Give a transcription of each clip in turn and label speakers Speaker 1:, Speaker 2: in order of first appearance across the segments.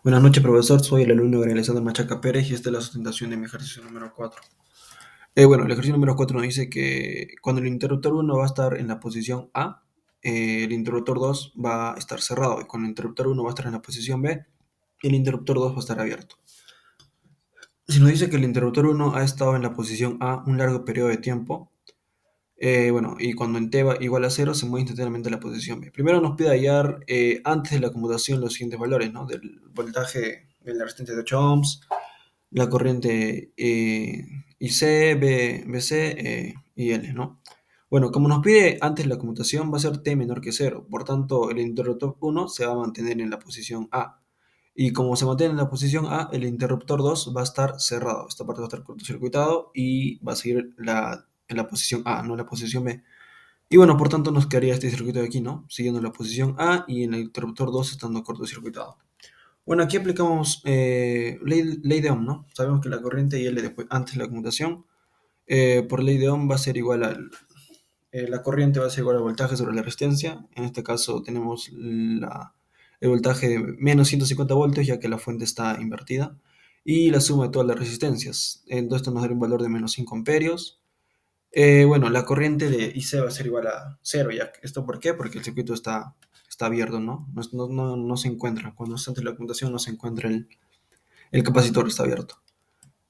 Speaker 1: Buenas noches, profesor. Soy el alumno Alexander Machaca Pérez y esta es la sustentación de mi ejercicio número 4. El ejercicio número 4 nos dice que cuando el interruptor 1 va a estar en la posición A, el interruptor 2 va a estar cerrado. Y cuando el interruptor 1 va a estar en la posición B, el interruptor 2 va a estar abierto. Si nos dice que el interruptor 1 ha estado en la posición A un largo periodo de tiempo, y cuando en t va igual a 0, se mueve instantáneamente a la posición B. Primero nos pide hallar antes de la conmutación los siguientes valores, ¿no? Del voltaje de la resistencia de 8 ohms, la corriente IC, BC y L, ¿no? Bueno, como nos pide antes la conmutación, va a ser T menor que 0. Por tanto, el interruptor 1 se va a mantener en la posición A. Y como se mantiene en la posición A, el interruptor 2 va a estar cerrado. Esta parte va a estar cortocircuitado y va a seguir en la posición A, no en la posición B. Y bueno, por tanto nos quedaría este circuito de aquí, ¿no? Siguiendo la posición A y en el interruptor 2 estando cortocircuitado. Bueno, aquí aplicamos ley de Ohm, ¿no? Sabemos que la corriente IL después, antes de la conmutación, por ley de Ohm va a ser igual la corriente va a ser igual al voltaje sobre la resistencia. En este caso tenemos el voltaje de menos 150 voltios, ya que la fuente está invertida, y la suma de todas las resistencias. Entonces esto nos da un valor de menos 5 amperios. La corriente de IC va a ser igual a cero, ya. ¿Esto por qué? Porque el circuito está abierto, ¿no? No se encuentra. Cuando está ante la conmutación no se encuentra el capacitor, está abierto.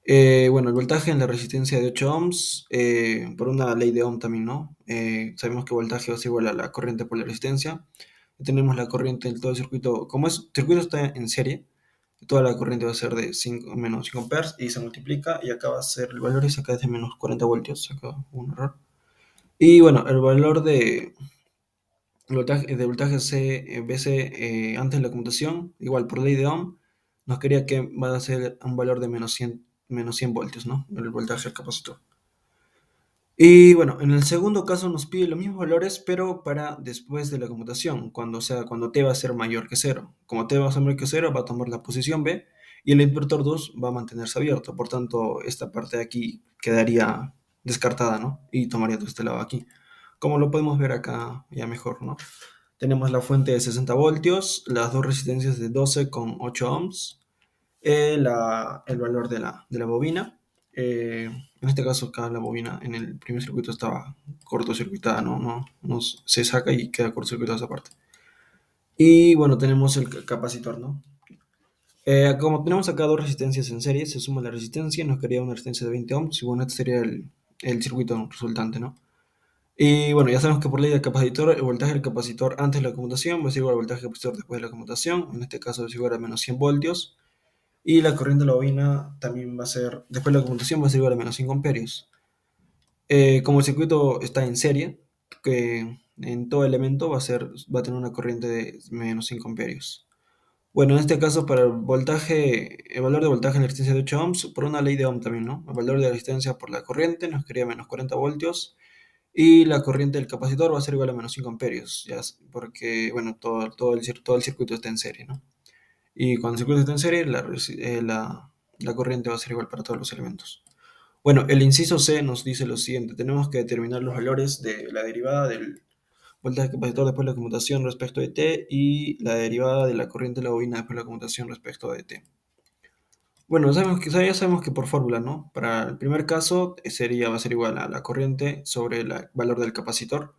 Speaker 1: El voltaje en la resistencia de 8 ohms, por una ley de Ohm también, ¿no? Sabemos que voltaje va a ser igual a la corriente por la resistencia. Tenemos la corriente en todo el circuito. Como el circuito está en serie, toda la corriente va a ser de menos 5 amperes y se multiplica y acá va a ser el valor y acá es de menos 40 voltios. Acá un error. Y bueno, el valor de voltaje BC antes de la conmutación, igual por ley de Ohm, nos quería que va a ser un valor de menos 100 voltios, ¿no? El voltaje del capacitor. Y bueno, en el segundo caso nos pide los mismos valores, pero para después de la conmutación, cuando t va a ser mayor que 0. Como t va a ser mayor que 0, va a tomar la posición B y el invertor 2 va a mantenerse abierto. Por tanto, esta parte de aquí quedaría descartada, ¿no? Y tomaría de este lado aquí. Como lo podemos ver acá ya mejor, ¿no? Tenemos la fuente de 60 voltios, las dos resistencias de 12 con 8 ohms, el valor de la bobina. En este caso, acá la bobina en el primer circuito estaba cortocircuitada, ¿no? No se saca y queda cortocircuitada esa parte. Y bueno, tenemos el capacitor, ¿no? Como tenemos acá dos resistencias en serie, se suma la resistencia, nos quedaría una resistencia de 20 ohms, y bueno, este sería el circuito resultante, ¿no? Y bueno, ya sabemos que por ley del capacitor, el voltaje del capacitor antes de la conmutación va a ser igual al voltaje del capacitor después de la conmutación. En este caso es igual a menos 100 voltios. Y la corriente de la bobina también va a ser, después de la conmutación, va a ser igual a menos 5 amperios. Como el circuito está en serie, que en todo elemento va a tener una corriente de menos 5 amperios. Bueno, en este caso, para el valor de voltaje en la resistencia de 8 ohms, por una ley de Ohm también, ¿no? El valor de la resistencia por la corriente nos quedaría menos 40 voltios. Y la corriente del capacitor va a ser igual a menos 5 amperios, porque, bueno, todo el circuito está en serie, ¿no? Y cuando el circuito está en serie, la corriente va a ser igual para todos los elementos. Bueno, el inciso C nos dice lo siguiente: tenemos que determinar los valores de la derivada del voltaje del capacitor después de la conmutación respecto de T y la derivada de la corriente de la bobina después de la conmutación respecto de T. Bueno, ya sabemos que por fórmula, ¿no? Para el primer caso va a ser igual a la corriente sobre el valor del capacitor.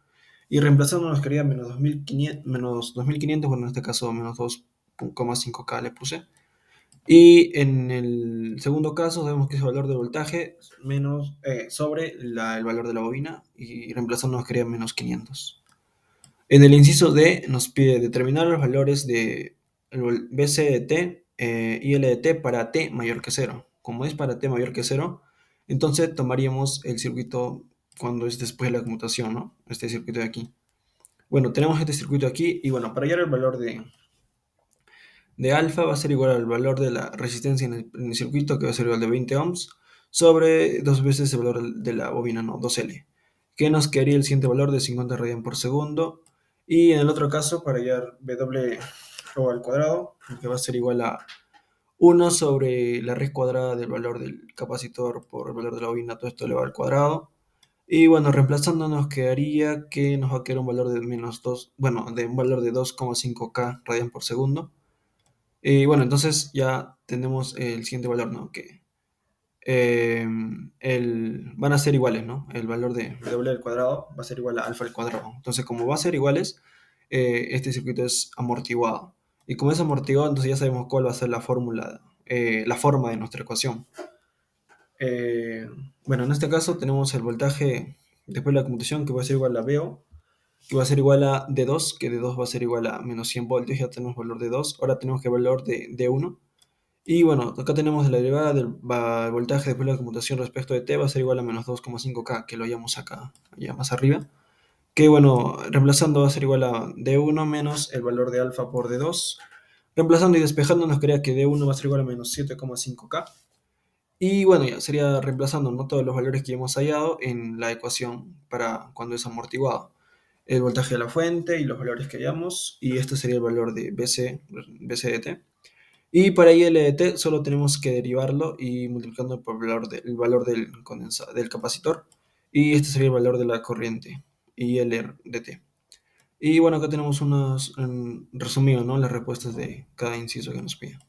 Speaker 1: Y reemplazando nos quedaría menos 2500, bueno, en este caso menos 2,5K le puse. Y en el segundo caso sabemos que es el valor del voltaje sobre el valor de la bobina, y reemplazando nos quedaría menos 500. En el inciso D nos pide determinar los valores de BC de T y L de T para T mayor que 0. Como es para T mayor que 0, entonces tomaríamos el circuito cuando es después de la conmutación, ¿no? Este circuito de aquí. Bueno, tenemos este circuito aquí y bueno, para hallar el valor de alfa va a ser igual al valor de la resistencia en el circuito, que va a ser igual de 20 ohms, sobre dos veces el valor de la bobina, no, 2L, que nos quedaría el siguiente valor de 50 radian por segundo. Y en el otro caso, para hallar W o al cuadrado, que va a ser igual a 1 sobre la raíz cuadrada del valor del capacitor por el valor de la bobina, todo esto elevado al cuadrado. Y bueno, reemplazando nos quedaría que nos va a quedar un valor de menos 2, bueno, de un valor de 2,5K radian por segundo. Y bueno, entonces ya tenemos el siguiente valor, ¿no? Que van a ser iguales, ¿no? El valor de W al cuadrado va a ser igual a alfa al cuadrado. Entonces, como va a ser iguales, este circuito es amortiguado. Y como es amortiguado, entonces ya sabemos cuál va a ser la fórmula, la forma de nuestra ecuación. Eh, bueno, en este caso tenemos el voltaje después de la conmutación que va a ser igual a VO, que va a ser igual a D2, que D2 va a ser igual a menos 100 voltios, ya tenemos valor de 2. Ahora tenemos que valor de D1. Y bueno, acá tenemos la derivada del voltaje después de la conmutación respecto de T va a ser igual a menos 2,5K, que lo hallamos acá, allá más arriba. Que bueno, reemplazando va a ser igual a D1 menos el valor de alfa por D2. Reemplazando y despejando nos quedaría que D1 va a ser igual a menos 7,5K. Y bueno, ya sería reemplazando, ¿no?, todos los valores que hemos hallado en la ecuación para cuando es amortiguado. El voltaje de la fuente y los valores que hallamos. Y este sería el valor de BC de T. Y para IL de T solo tenemos que derivarlo y multiplicando por el valor del capacitor. Y este sería el valor de la corriente, IL de T. Y bueno, acá tenemos unos resumidos, ¿no?, las respuestas de cada inciso que nos pide.